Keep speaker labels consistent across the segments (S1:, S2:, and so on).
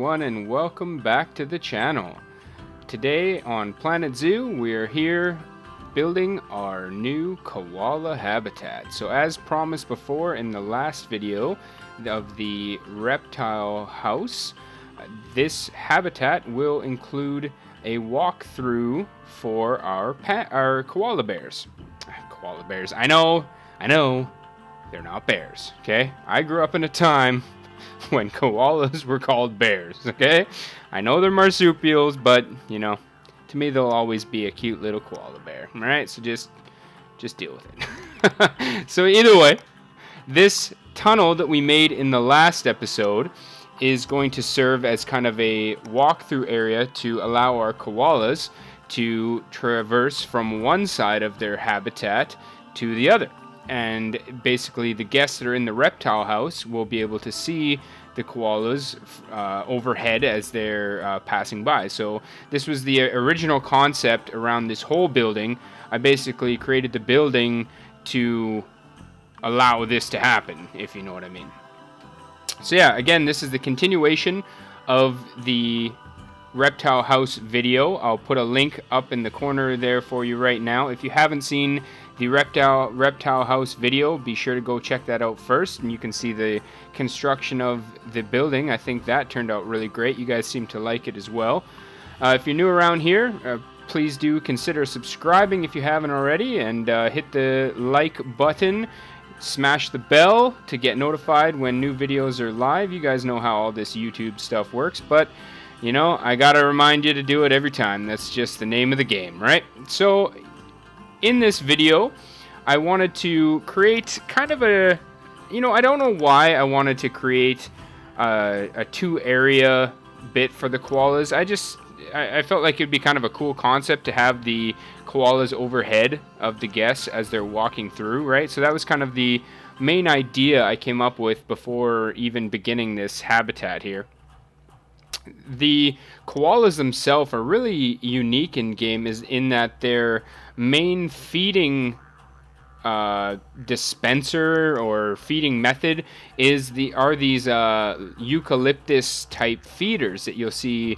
S1: everyone, and welcome back to the channel. Today on Planet Zoo, we're here building our new koala habitat. So as promised before in the last video of the reptile house, this habitat will include a walkthrough for our koala bears. Koala bears, I know, they're not bears, okay? I grew up in a time when koalas were called bears, okay? I know they're marsupials, but, you know, to me they'll always be a cute little koala bear, alright? So just deal with it. So either way, this tunnel that we made in the last episode is going to serve as kind of a walkthrough area to allow our koalas to traverse from one side of their habitat to the other. And basically the guests that are in the reptile house will be able to see the koalas overhead as they're passing by. So this was the original concept around this whole building. I basically created the building to allow this to happen, if you know what I mean. So yeah, again, this is the continuation of the reptile house video. I'll put a link up in the corner there for you right now. If you haven't seen the reptile house video, be sure to go check that out first, and you can see the construction of the building. I think that turned out really great. You guys seem to like it as well. If you're new around here, please do consider subscribing if you haven't already, and hit the like button. Smash the bell to get notified when new videos are live. You guys know how all this YouTube stuff works, but you know, I gotta remind you to do it every time. That's just the name of the game, right? So in this video, I wanted to create kind of a, you know, I don't know why I wanted to create a two-area bit for the koalas. I felt like it'd be kind of a cool concept to have the koalas overhead of the guests as they're walking through, right? So that was kind of the main idea I came up with before even beginning this habitat here. The koalas themselves are really unique in game, is in that their main feeding dispenser or feeding method are these eucalyptus type feeders that you'll see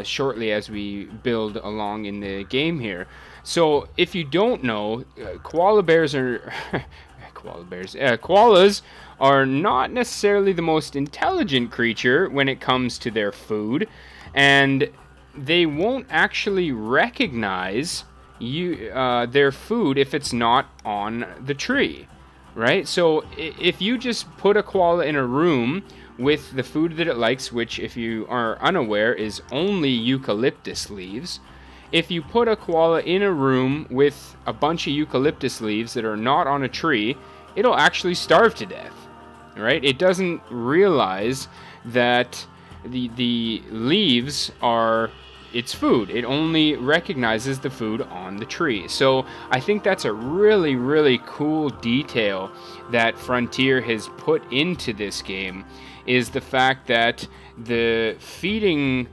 S1: shortly as we build along in the game here. So if you don't know, koalas are not necessarily the most intelligent creature when it comes to their food, and they won't actually recognize their food if it's not on the tree, right? So if you just put a koala in a room with the food that it likes, which if you are unaware is only eucalyptus leaves, if you put a koala in a room with a bunch of eucalyptus leaves that are not on a tree, it'll actually starve to death, right? It doesn't realize that the leaves are its food. It only recognizes the food on the tree. So I think that's a really, really cool detail that Frontier has put into this game, is the fact that the feeding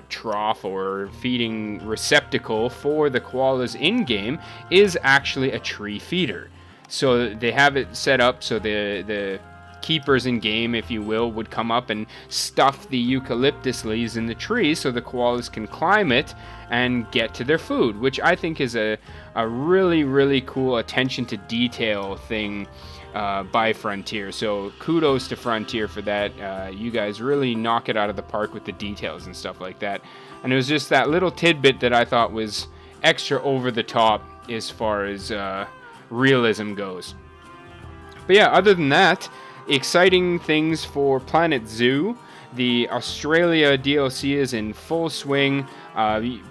S1: trough or feeding receptacle for the koalas in game is actually a tree feeder. So they have it set up so the keepers in game, if you will, would come up and stuff the eucalyptus leaves in the tree so the koalas can climb it and get to their food, which I think is a really, really cool attention to detail thing by Frontier. So kudos to Frontier for that. You guys really knock it out of the park with the details and stuff like that. And it was just that little tidbit that I thought was extra over the top as far as realism goes. But yeah, other than that, exciting things for Planet Zoo. The Australia DLC is in full swing.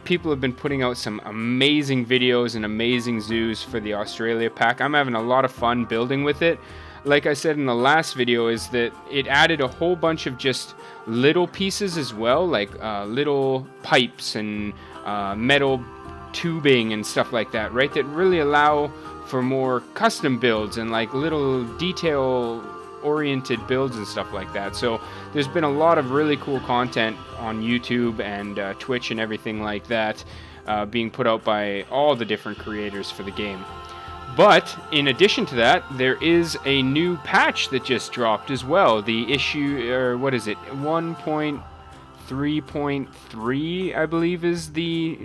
S1: People have been putting out some amazing videos and amazing zoos for the Australia pack. I'm having a lot of fun building with it. Like I said in the last video, is that it added a whole bunch of just little pieces as well, like little pipes and metal tubing and stuff like that, right? That really allow for more custom builds and like little detail oriented builds and stuff like that. So there's been a lot of really cool content on YouTube and Twitch and everything like that being put out by all the different creators for the game. But in addition to that, there is a new patch that just dropped as well. The issue, or what is it, 1.5 3.3, I believe, is the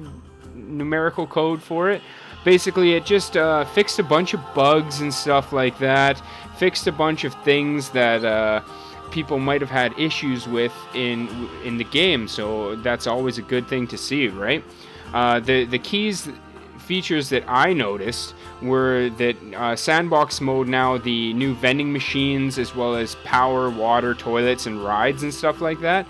S1: numerical code for it. Basically, it just fixed a bunch of bugs and stuff like that, fixed a bunch of things that people might have had issues with in the game, so that's always a good thing to see, right? The keys features that I noticed were that sandbox mode now, the new vending machines, as well as power, water, toilets, and rides and stuff like that,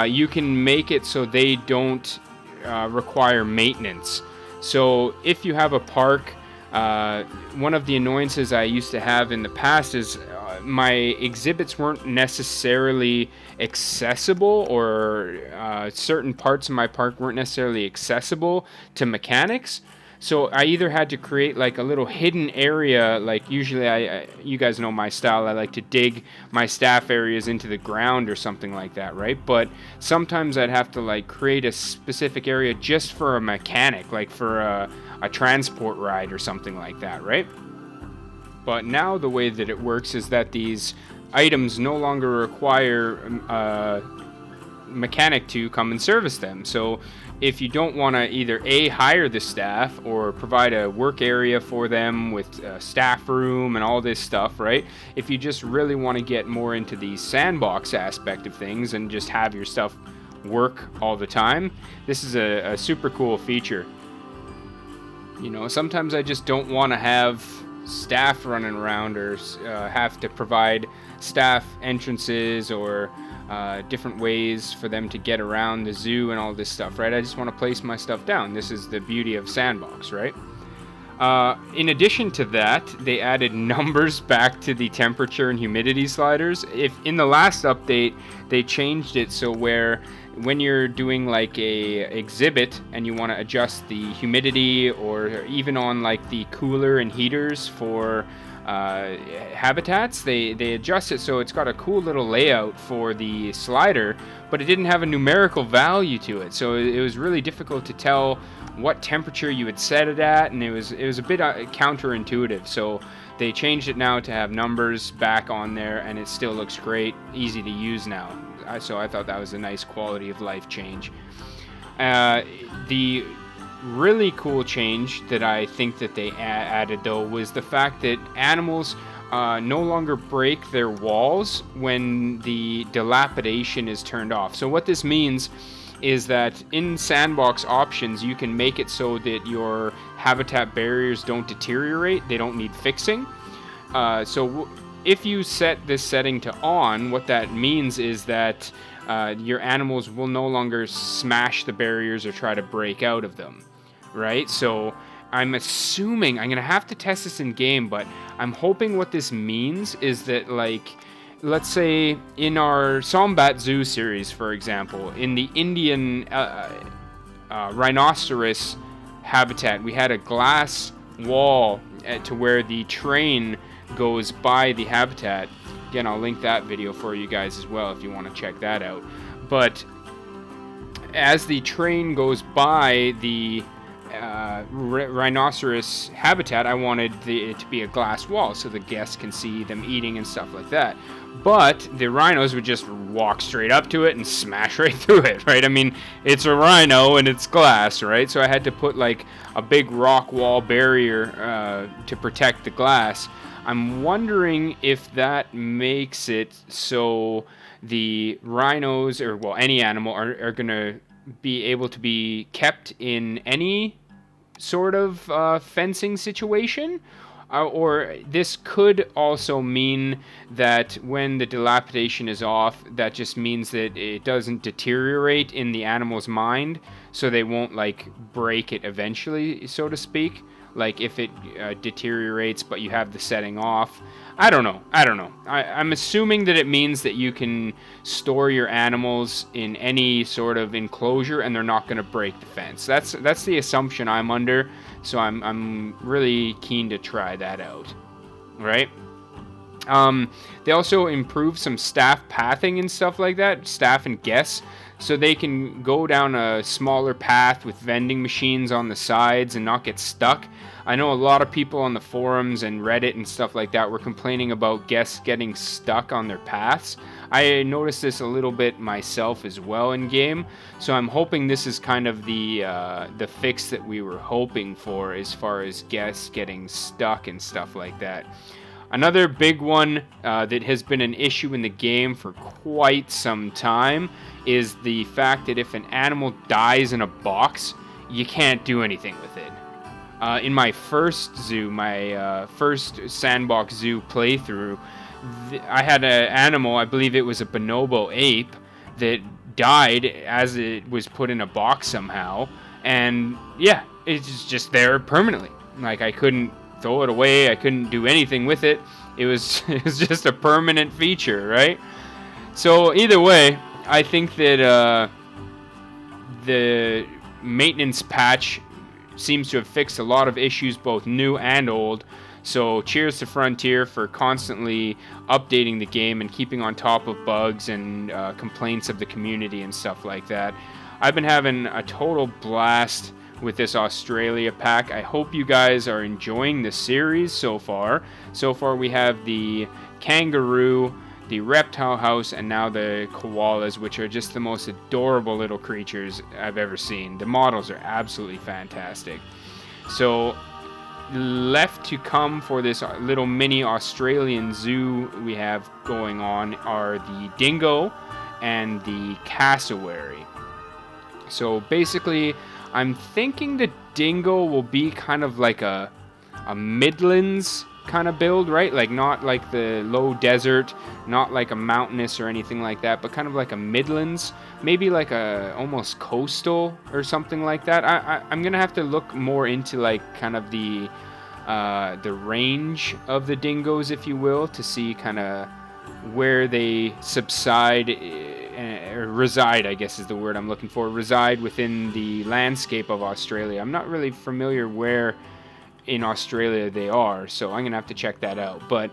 S1: you can make it so they don't require maintenance. So if you have a park, one of the annoyances I used to have in the past is my exhibits weren't necessarily accessible, or certain parts of my park weren't necessarily accessible to mechanics. So I either had to create like a little hidden area, like usually you guys know my style, I like to dig my staff areas into the ground or something like that, right? But sometimes I'd have to like create a specific area just for a mechanic, like for a transport ride or something like that, right? But now the way that it works is that these items no longer require a mechanic to come and service them. So if you don't want to either hire the staff or provide a work area for them with a staff room and all this stuff, right? If you just really want to get more into the sandbox aspect of things and just have your stuff work all the time, this is a super cool feature. You know, sometimes I just don't want to have staff running around or have to provide staff entrances or different ways for them to get around the zoo and all this stuff, right? I just want to place my stuff down. This is the beauty of Sandbox, right? In addition to that, they added numbers back to the temperature and humidity sliders. If in the last update, they changed it so where when you're doing like a exhibit and you want to adjust the humidity, or even on like the cooler and heaters for habitats, they adjust it so it's got a cool little layout for the slider, but it didn't have a numerical value to it, so it was really difficult to tell what temperature you would set it at, and it was a bit counterintuitive. So they changed it now to have numbers back on there, and it still looks great, easy to use now. So I thought that was a nice quality of life change. The really cool change that I think that they added, though, was the fact that animals no longer break their walls when the dilapidation is turned off. So what this means is that in sandbox options, you can make it so that your habitat barriers don't deteriorate, they don't need fixing. If you set this setting to on, what that means is that your animals will no longer smash the barriers or try to break out of them, right? So I'm assuming, I'm going to have to test this in game, but I'm hoping what this means is that, like, let's say in our Sombat Zoo series, for example, in the Indian rhinoceros habitat, we had a glass wall to where the train goes by the habitat. Again, I'll link that video for you guys as well if you want to check that out. But as the train goes by the rhinoceros habitat, I wanted it to be a glass wall so the guests can see them eating and stuff like that. But the rhinos would just walk straight up to it and smash right through it, right? I mean, it's a rhino and it's glass, right? So I had to put like a big rock wall barrier to protect the glass. I'm wondering if that makes it so the rhinos, or well, any animal, are going to be able to be kept in any sort of fencing situation. Or this could also mean that when the dilapidation is off, that just means that it doesn't deteriorate in the animal's mind, so they won't like break it eventually, so to speak. Like if it deteriorates but you have the setting off. I don't know. I'm assuming that it means that you can store your animals in any sort of enclosure and they're not going to break the fence. That's the assumption I'm under. So I'm really keen to try that out, right? They also improve some staff pathing and stuff like that, staff and guests, so they can go down a smaller path with vending machines on the sides and not get stuck. I know a lot of people on the forums and Reddit and stuff like that were complaining about guests getting stuck on their paths. I noticed this a little bit myself as well in game, so I'm hoping this is kind of the fix that we were hoping for as far as guests getting stuck and stuff like that. Another big one that has been an issue in the game for quite some time is the fact that if an animal dies in a box, you can't do anything with it. In my first zoo, my first sandbox zoo playthrough, I had an animal, I believe it was a bonobo ape, that died as it was put in a box somehow, and yeah, it's just there permanently. Like, I couldn't throw it away, I couldn't do anything with it. It was just a permanent feature, right? So either way, I think that the maintenance patch seems to have fixed a lot of issues, both new and old. So cheers to Frontier for constantly updating the game and keeping on top of bugs and complaints of the community and stuff like that. I've been having a total blast with this Australia pack. I hope you guys are enjoying the series so far. So far we have the kangaroo, the reptile house, and now the koalas, which are just the most adorable little creatures I've ever seen. The models are absolutely fantastic. So left to come for this little mini Australian zoo we have going on are the dingo and the cassowary. So basically, I'm thinking the dingo will be kind of like a Midlands kind of build, right? Like, not like the low desert, not like a mountainous or anything like that, but kind of like a Midlands, maybe like a almost coastal or something like that. I'm gonna have to look more into like kind of the range of the dingoes, if you will, to see kind of where they subside or reside, I guess is the word I'm looking for, reside within the landscape of Australia. I'm not really familiar where in Australia they are, so I'm gonna have to check that out. But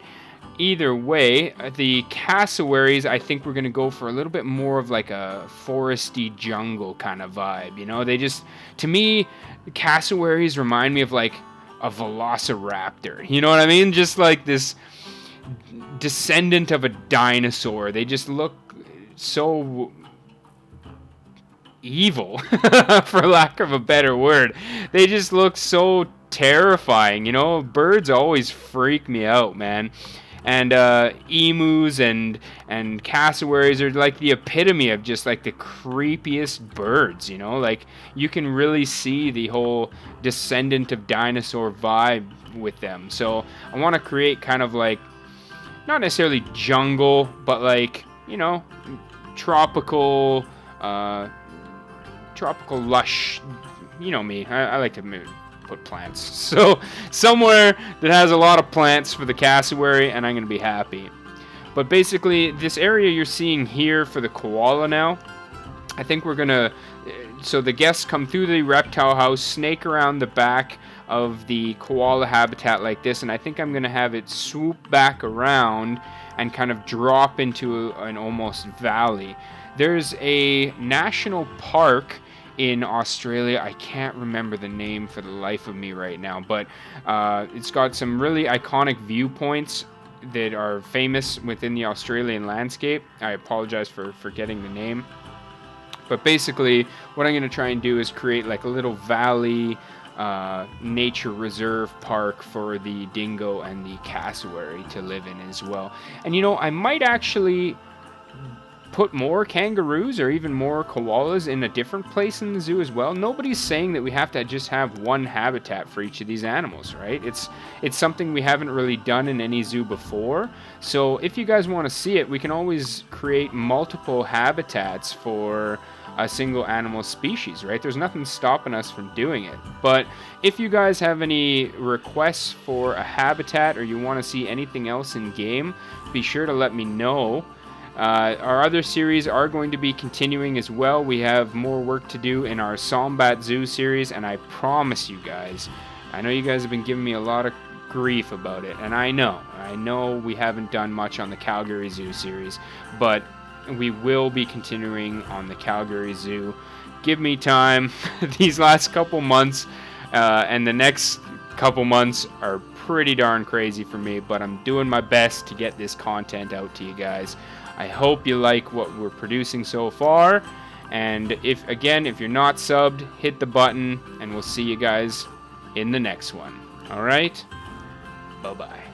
S1: either way, the cassowaries, I think we're gonna go for a little bit more of like a foresty jungle kind of vibe. You know, they just, to me, cassowaries remind me of like a velociraptor. You know what I mean? Just like this descendant of a dinosaur. They just look so evil, for lack of a better word. They just look so terrifying, you know. Birds always freak me out, man. And emus and cassowaries are like the epitome of just like the creepiest birds, you know. Like, you can really see the whole descendant of dinosaur vibe with them. So I want to create kind of like, not necessarily jungle, but like, you know, tropical lush. You know me, I like to put plants. So somewhere that has a lot of plants for the cassowary, and I'm going to be happy. But basically, this area you're seeing here for the koala now, I think we're going to, so the guests come through the reptile house, snake around the back of the koala habitat like this, and I think I'm going to have it swoop back around and kind of drop into an almost valley. There's a national park in Australia. I can't remember the name for the life of me right now, but it's got some really iconic viewpoints that are famous within the Australian landscape. I apologize for forgetting the name. But basically, what I'm going to try and do is create like a little valley nature reserve park for the dingo and the cassowary to live in as well. And you know, I might actually put more kangaroos or even more koalas in a different place in the zoo as well. Nobody's saying that we have to just have one habitat for each of these animals, right? It's something we haven't really done in any zoo before. So if you guys want to see it, we can always create multiple habitats for a single animal species, right? There's nothing stopping us from doing it. But if you guys have any requests for a habitat or you want to see anything else in game, be sure to let me know. Our other series are going to be continuing as well. We have more work to do in our Sombat Zoo series, and I promise you guys, I know you guys have been giving me a lot of grief about it. And I know we haven't done much on the Calgary Zoo series, but we will be continuing on the Calgary Zoo. Give me time. These last couple months and the next couple months are pretty darn crazy for me, but I'm doing my best to get this content out to you guys. I hope you like what we're producing so far. And if you're not subbed, hit the button, and we'll see you guys in the next one. All right? Bye-bye.